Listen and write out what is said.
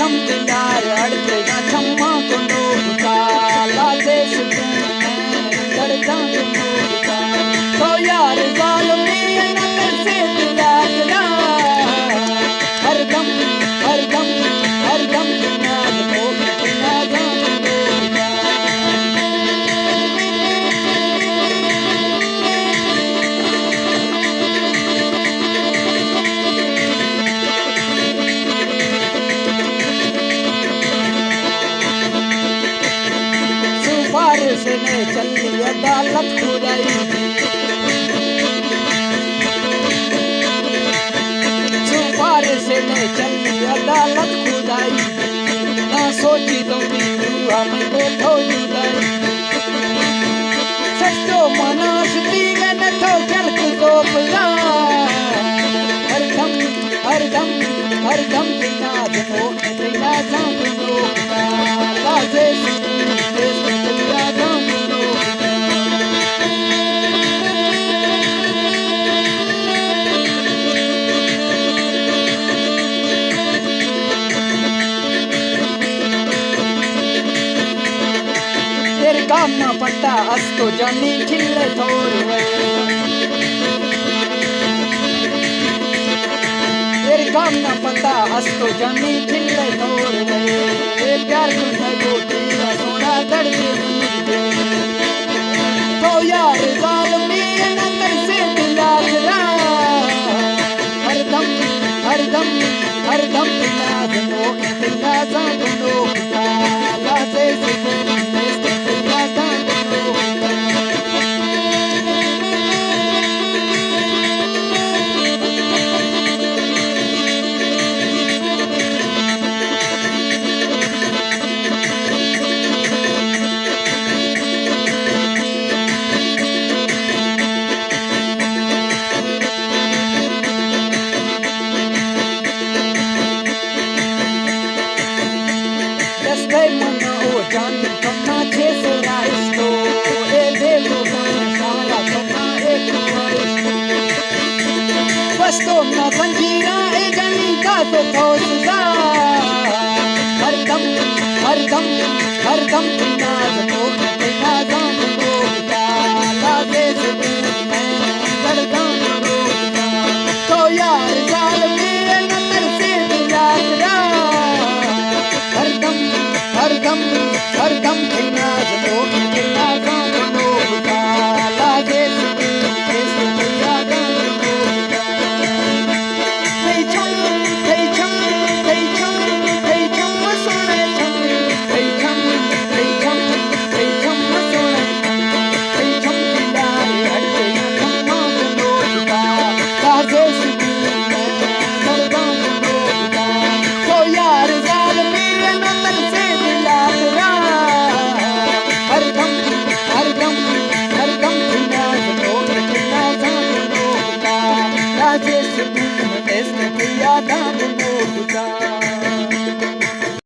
हरदम दिलार अड़ते ना छम्मा कुंडो बुता लाजे सुकून में दर्दां कुंडो बुता तो यार जालिमी न कैसे दिलार ना हरदम हरदम हरदम दिलार को बिना जान कुंडो बुता सिफारिश ने चली अदालत खुदाई सिफारिश ने चली अदालत खुदाई ना सोची तो हुआ मैं बैठो जुदाई सचो मनास दीवे न तो जल्क तो पला हरदम हरदम हरदम बिना दो बिना जान दो लाजे काम न पट्टा अस्तो जानी खिल्ले थोर तेरे काम न पता अस्तो जानी खिल्ले थोर ये प्यार को नहीं तेरा सोना दर्द तो यार जालिमी न कैसे दिला जला हरदम हरदम हरदम दिला दो दिला जान दो लाजे सुकून मना ओ जान कमा छे सोरा इसको ए देखो सारा कमा एक बस तो ना संजीरा ए जानी का तो थोसदा हरदम हरदम हरदम बिना दो बिना जान दो लाजे सुकून में दर्दां दो तो यार जालिमी न कैसे दिला तेरा हरदम हरदम हरदम बिना दो बिना जान दो लाजे सुकून कैसे दिला जान दो hey chum hey chum hey chum hey chum सोने chum hey chum hey chum hey chum सोने hey chum दिलारे हटके ना छम्मा कुंडो बुता लाजे सुकून में दर्दां कुंडो बुता तो यार जालिमी न कैसे हरदम हरदम हरदम बिना दो बिना जान दो लाजे सुकून में ऐसे यादां दो बुता